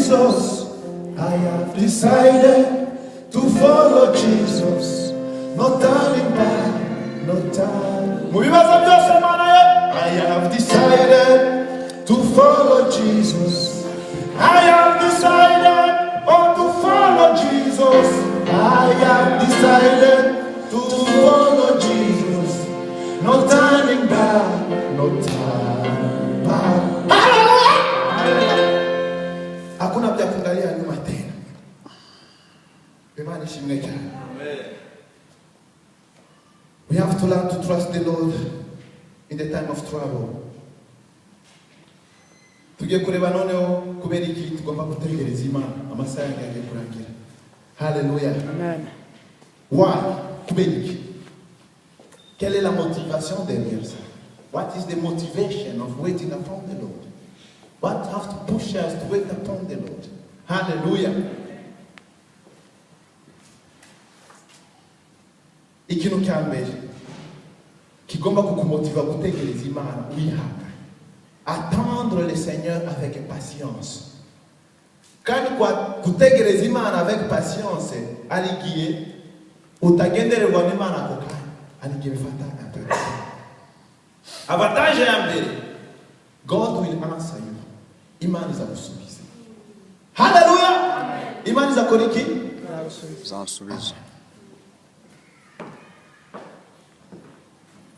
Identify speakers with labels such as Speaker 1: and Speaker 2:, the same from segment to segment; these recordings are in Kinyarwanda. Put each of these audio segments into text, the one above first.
Speaker 1: Jesus. I have decided to follow Jesus. No turning back, no time. I have decided to follow Jesus. I have decided to follow Jesus. I have decided to follow Jesus. No turning back, no turning back. Hallelujah! Hakuna vya kuangalia nyuma tena. Imani shimwe cyane. We have to learn to trust the Lord in the time of trouble. Tugiye kureba noneho kubera iki tugomba gutegereza Imana amasaha yagiye kurangira. Hallelujah. Amen. Why? Kubera iki? Quelle est la motivation derrière ça? What is the motivation of waiting upon the Lord? What have to push us to wait upon the Lord? Hallelujah. Ikintu cya mbere kigomba kukumotiva gutegereza Imana uyihanga. Attendre le Seigneur avec patience. Kandi kwa kutegereza Imana avec patience aligiye utagendererwa n'Imana ako kanya aligiye bifata un peu. Avantage ya mbere, God will answer you. Imana izagusubiza. Hallelujah. Imana izakora iki?
Speaker 2: Izagusubiza.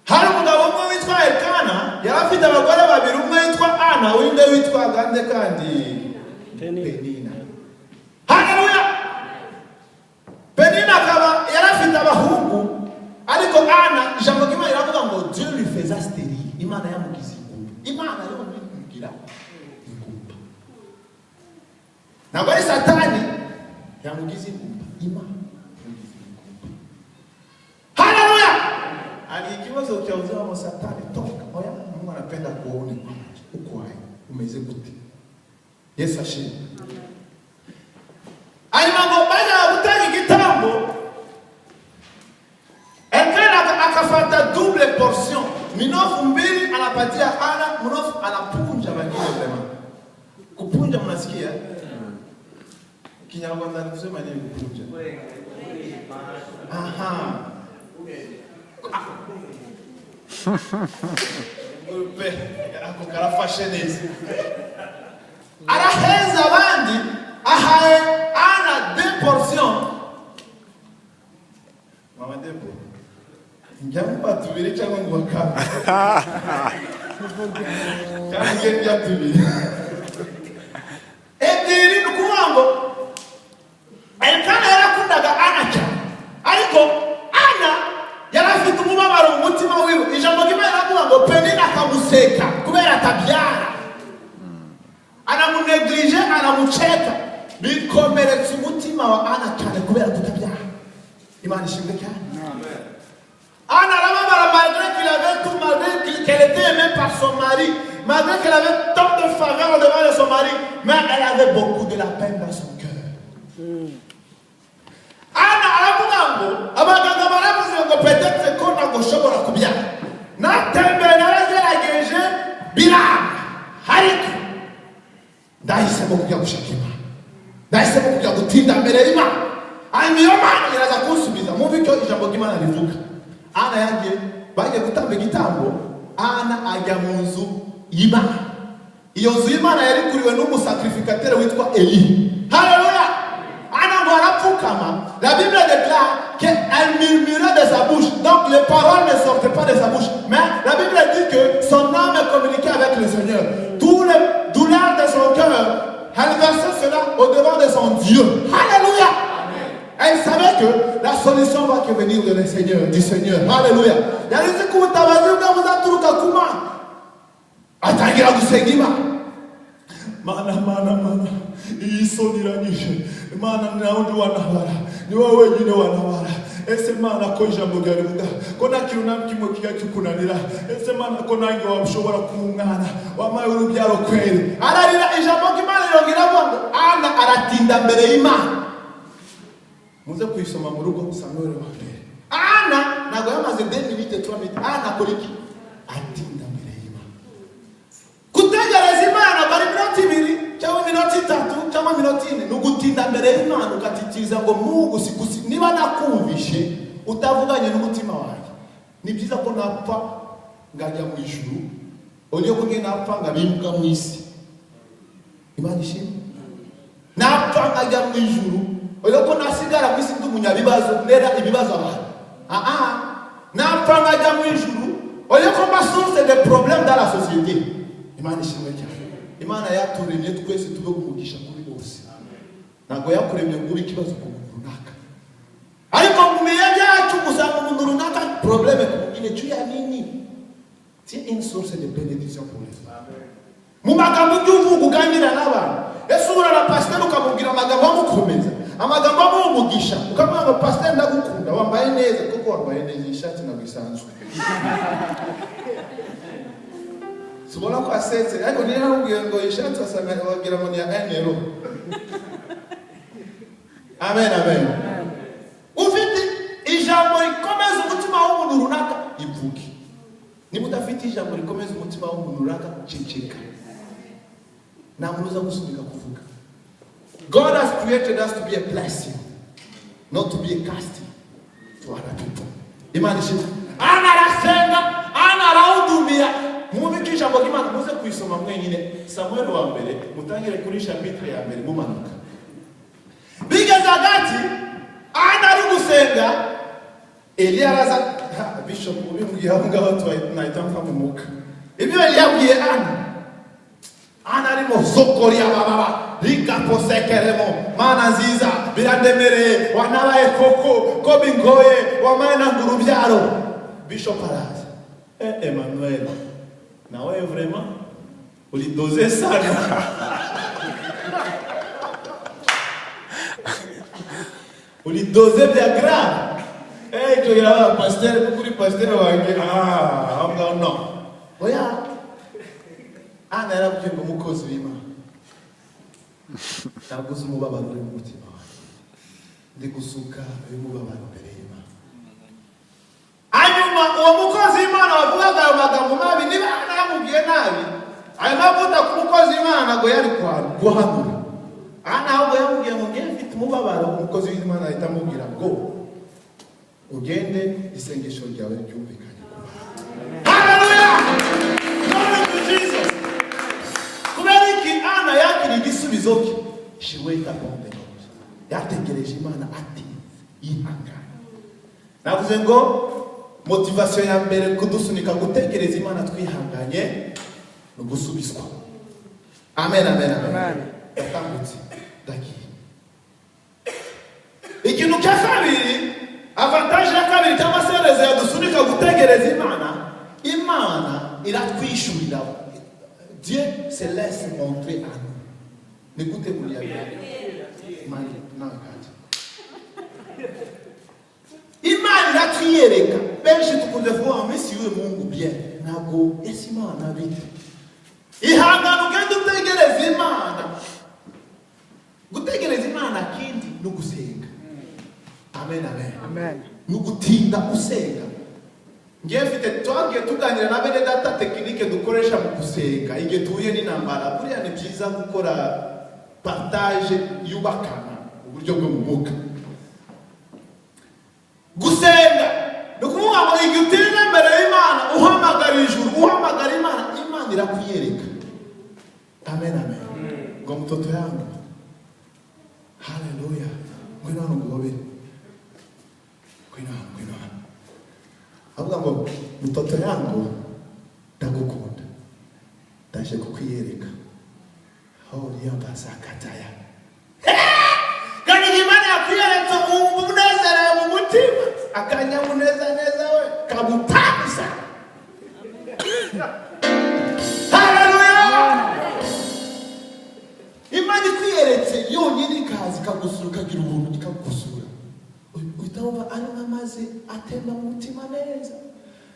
Speaker 1: Hari umugabo umwe witwa Elkana, yari afite abagore babiri, umwe witwa Ana, undi witwa Gande kandi Penina. Haleluya! Penina akaba yari afite abahungu, ariko Ana ijambo ry'Imana riravuga ngo Dieu lui faisait stérile. Imana yamugize ingumba. Imana yombigira ingumba. Ntabwo ari Satani yamugize ingumba. Imana yamugize ingumba. Haleluya! Ani ikibazo cha uzima wa Satani toka oya Mungu anapenda kuona uko hai umeze gute. Yesu ashimwe. Ayi mambo baada ya kutaki kitambo Elkana akafuata double portion. Minofu mbili anapatia Ana, mnofu anapunja wengine sema. Kupunja mnasikia? Kinyarwanda kusema nini kupunja? Aha. Ako karafashe neza. Araheza abandi ahaye Ana 2 portions. Mama Debo. Njyamba tubiri cyangwa ngo bakame. Kandi njya tubiri. Ediri nukuwango. Elkana yarakundaga Ana cyane. Ariko Ana yarafite umubabaro mu mutima wiwe. Ijambo ry'Imana riravuga ngo Penina akamuseka kubera atabyara. Anamuneglige, anamucheka. Bikomeretsa umutima wa Ana cyane kubera kutabyara. Imana ishimwe cyane. Amen. Ana rababara malgré qu'il avait tout, malgré qu'elle était aimée par son mari, malgré qu'elle avait tant de faveurs devant son mari, mais elle avait beaucoup de la peine dans son cœur. Ana aravuga abaganga baravuze ngo peut-être ko nagoshobora kubyara. Natemberageje biranga. Hariko ndahisemo kujya gushaka Imana. Ndahisemo kujya gutinda mbere y'Imana. Niyo Mana iraza kunsubiza. Mwumve icyo ijambo ry'Imana rivuga. Ana yagiye bagiye gutamba igitambo. Ana ajya mu nzu y'Imana. Iyo nzu y'Imana yari kuriwe n'umusacrificateur witwa Eli. Haleluya! Ana ngo arapfukama. La Bible déclare qu'elle murmurait de sa bouche. Donc les paroles ne sortaient pas de sa bouche. Mais la Bible dit que son âme communiquait avec le Seigneur. Tous les douleurs de son cœur, elle versait cela au-devant de son Dieu. Alléluia! Elle savait que la solution va que venir de le Seigneur, du Seigneur. Alléluia! Il y a des gens qui vous atangira gusenga Imana. Mana. Isoniranyije. Imana nawundi wanabara. Ni wowe wenyine wanabara. Ese Mana ko ijambo ryarivuga ko nakintu nakimwe kikunanira. Ese Mana ko nange wabishobora kumwana wamaye urubyaro kwere. Ararira ijambo ry'Imana yongera ngo Ana aratinda mbere y'Imana. Muze kuyisoma mu rugo Samuel wa mbere. Ana nago yamaze 2 minutes 3 minutes. Ana koliki atinda mbere y'Imana. Kutegereza Imana bari minota 2 cyangwa minota itatu cyangwa minota ine ni ugutinda mbere y'Imana ugatitiriza ngo Mungu sikusi niba nakumvishe utavuganye n'umutima wanjye ni byiza ko napfa ngajya mu ijuru oliyo ko napfa ngabimbwa mu isi Imana ishimwe napfa ngajya mu ijuru oliyo ko nasigara mu isi nd'umunyabibazo nera ibibazo abantu napfa ngajya mu ijuru oliyo ko mba source de problème dans la société Imana ishimwe cyane Imana yaturemye twese tube kumugisha kuri bose ntabwo yakuremye ngo ube ikibazo ku muntu runaka ariko mu bihe byacu usanga umuntu runaka problème kumugine cyo ya nini c'est une source de bénédiction pour les hommes mu magambo y'uvuga uganira n'abantu ese ubura na pasteur ukamubwira amagambo amukomeza amagambo amumugisha ukamubwira ngo pasteur ndagukunda wambaye neza kuko wambaye neza ishati na bisanzwe Subona ko asetse ariko niyo narubwiye ngo ishati asanga wagira ngo ni ya NRO Amen amen ufite ijambo rikomeza umutima w'umuntu runaka ivuge niba udafite ijambo rikomeza umutima w'umuntu runaka ceceka nta muntu uza gusubika kuvuga God has created us to be a blessing not to be a casting to other people Imana ishimwe ana arasenga ana arawudumira Mubiki ijambo ry'Imana muze kuyisoma mwenyine Samuel wa mbere mutangire kuri chapitre ya mbere mumanuka bigeze hagati ana ari gusenga Eliya araza bishop ubimbwiye aho ngaho tunahita mfa mu muka ibyo yabwiye ana arimo zokori ababa rikaposekeremo mana nziza birandemereye wanabaye koko ko bingoye wamana ngurubyaro bishop araza Emmanuel na wewe vraiment ulidoze sana ulidoze bya grave jo ya pasteur kuri pasteur wanjye anga no oya ana yarabye ngo mukozi w'Imana naguze umubabaro uri mu mutima ndi gusuka umubabaro mbere y'Imana anyuma uwo mukozi w'Imana wavugaga ayo magambo mabi niba yamubwiye nabi ayo mavuta ku mukozi w'Imana ngo yari guhanura ahubwo yamubwiye ngo ngiye mfite umubabaro umukozi w'Imana ahita amubwira ngo ugende isengesho ryawe ryumvikanye haleluya glory to Jesus kubera iki ana yakiri igisubizo cye she wait upon the Lord yategereje Imana ati ihangane navuze ngo motivation ya mbere kudusunika gutekereza Imana twihanganye no gusubizwa amen amen amen yakangutse ndagiye ikintu cya kabiri avantage ya kabiri cyangwa se rezo yadusunika gutegereza Imana iratwishurira Dieu se laisse montrer à nous n'écoutez vous lire Imana iratwiyereka benshi tukunze kuvuga misi yuwe Mungu bien ntabwo ese Imana bite ihangana ugenda utegereza Imana gutegereza Imana kindi no gusenga amen amen amen no gutinda usenga ngiye mfite twagiye tuganira na bene data tekinike dukoresha mu gusenga igihe tuhuye n'intambara buriya ni byiza gukora partage yubakana uburyo bwo mu mwuka gusenga no kuvuga ngo igihe utinda mbere y'Imana uhamagara ijuru uhamagara Imana irakwiyereka amen amen ngo mtoto yangu haleluya ngwino hano ngobere ngwino avuga ngo mtoto yangu ndagukunda ndaje kukwiyereka horiya basakataya kandi Imana yakwiyereka umunezero mu mutima akanyamuneza neza we kabutagisa haleluya Imana ikwiyeretse yonyine ikazi kagusura kagira ubuntu ikagusura utawumva ari amazi atemba mu mutima neza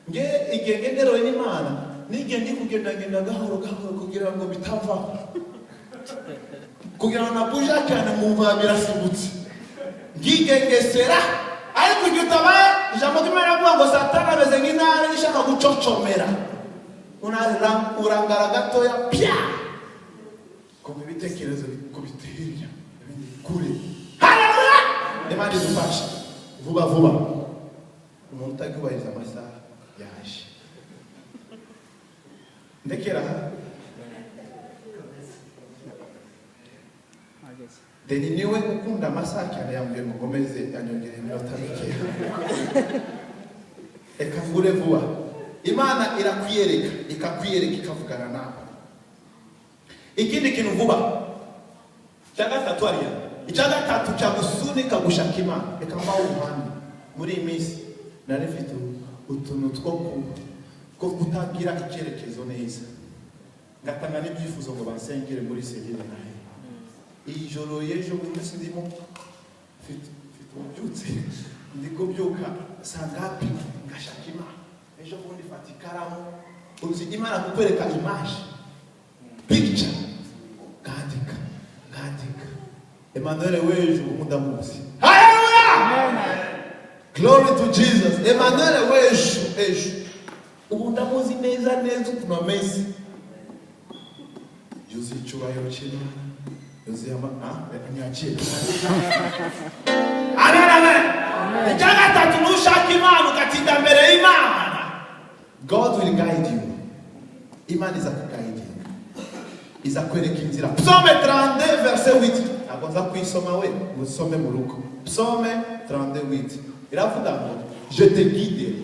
Speaker 1: nge igihe ngenderewe n'Imana n'igihe ndi kugenda gahoro kugira ngo bitavaho kugira ngo nabuja cyane mwumva birasibutse ngigengesera ariko igihe utabaye ijambo ry'Imana rivuga ngo Satani ameze nk'intare ishaka gucocomera urangara gatoya pya Kumva ibitekerezo bikubita hirya kure. Haleluya! Imana idufashe vuba vuba. Umuntu utagubahiriza amasaha yaje. Ndekera Deni niwe ukunda amasaha cyane yambwiye ngo ngomeze anyongere iminota mike. Eka ngure vuba. Imana irakwiyereka, ikakwiyereka ikavugana nawe. Ikindi kintu vuba. Cya gatatu ariya. Icya gatatu cyagusunika gushaka Imana. Eka mbaho umuhanda muri iyi minsi nari mfite utuntu two kutagira icyerekezo neza. Ngatanga n'ibyifuzo ngo bansengere muri serire nawe. Iyi joro y'ejo bundi sindimo mfite ubyutse ndiko byuka saa ngapi ngashaka Imana. Ejo bundi fata ikaramu uzi Imana kukwereka image picture kandika Emmanuel wejo umudamuzi. Hallelujah! Glory to Jesus. Emmanuel wejo umudamuzi neza ukuntu ameze. Yuzi icyubahiro cy'Imana. Yuzi nyakira. Amen. Icyaga tatu nushaka Imana ugatinda mbere y'Imana. God will guide you. Imana izakuguide. Izakwereka inzira. Psaume 32 verset 8. Agonza kuyisoma we, musome mu rugo. Psaume 32 iravuga ngo je te guiderai,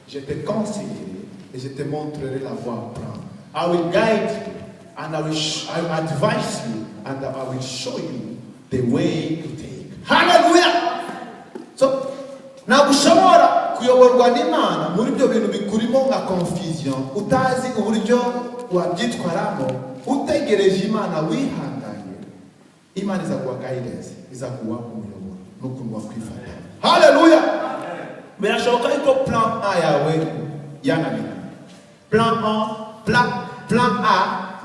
Speaker 1: je te conseillerai et je te montrerai la voie à prendre. I will guide you and I will advise you and I will show you the way to take. Hallelujah! So, nagushobora kuyoborwa n'Imana muri byo bintu bikurimo nka confusion, utazi uburyo wabyitwaramo, utegereje Imana wihanganye. Imana izaguha guidance, izaguha umuyoboro n'ukuntu wakwifata. Hallelujah! Birashoboka yuko plan A yawe yananira. Plan A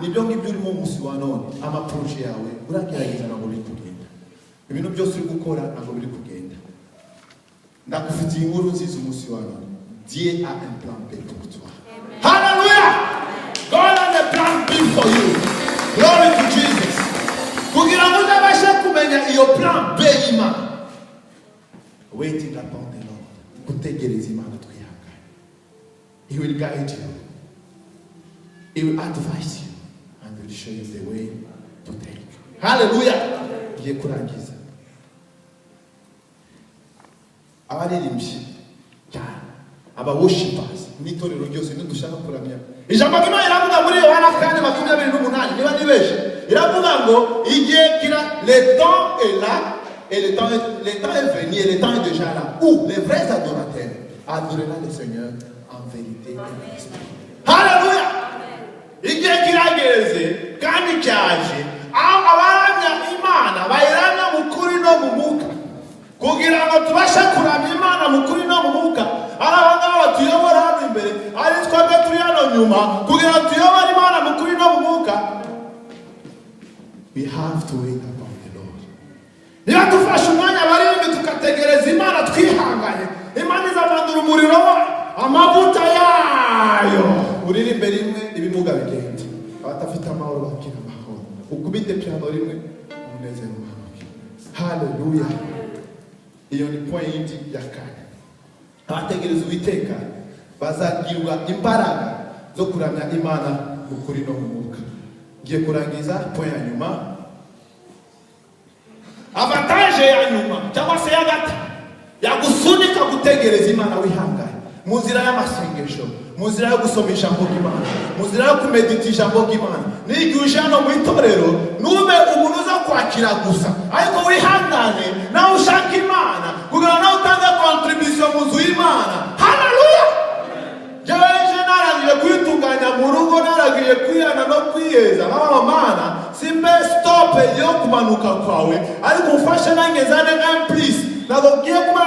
Speaker 1: nibyo ngibyo urimo umunsi wa none. Amaproje yawe uragerageza ntabwo biri kugenda. Ibintu byose uri gukora ntabwo biri kugenda. Ndakufitiye inkuru nziza umunsi wa none. Dieu a un plan B pour toi. Amen. Hallelujah! God has a plan B for you. Glory to Jesus. Kugira ngo uzabashe kumenya iyo plan B y'Imana. Waiting upon the Lord. Gutegereza Imana twihangane. He will guide you. He will advise you and will show you the way to take. Hallelujah! Ye kurangiza. Abaririmbyi cyane. Aba worshipers n'itorero ryose ntidushaka kuramya. Ijambo ry'Imana iravuga muri Yohana 4:28 niba nibeshe. Iravuga ngo igihe kira le temps est là et le temps est venu et le temps est déjà là où les vrais adorateurs adoreront le Seigneur en vérité et en esprit. Hallelujah! Igihe kirageze kandi cyaje aho abaramya Imana bayiramya mu kuri no mu mwuka kugira ngo tubashe kuramya Imana mu kuri no mu mwuka. Ari abangaba tuyobora hano imbere ari twebwe turi hano nyuma kugira ngo tuyobore Imana mu kuri no mu mwuka. We have to wait upon the Lord. Niba dufashe umwanya barindwi tugategereza Imana twihanganye, Imana izamandura umuriro amavuta yayo uririmbe rimwe ibimuga bigenda. Abatafite amahoro bakira amahoro. Ukubite piano rimwe umunezero wawe. Hallelujah! Iyo ni point ya kane. Abategereza Uwiteka bazagirwa imbaraga zo kuramya Imana mu kuri no mu mwuka. Ngiye kurangiza point ya nyuma. Avantage ya nyuma cyangwa se ya gatatu yagusunika gutegereza Imana wihanganye. Muzira y'amasengesho, muzira yo gusoma ijambo ry'Imana, muzira yo kumedita ijambo ry'Imana. N'igihe uje hano mu itorero nube umuntu uza kwakira gusa, ariko wihangane nawe ushaka Imana kugira nawe utange contribution mu nzu y'Imana. Hallelujah! Jeje naragiye kwitunganya mu rugo, naragiye kwiyana no kwiyeza Mana simbe stop yo kumanuka kwawe, ariko ufashe nangezane please nababwiye kuma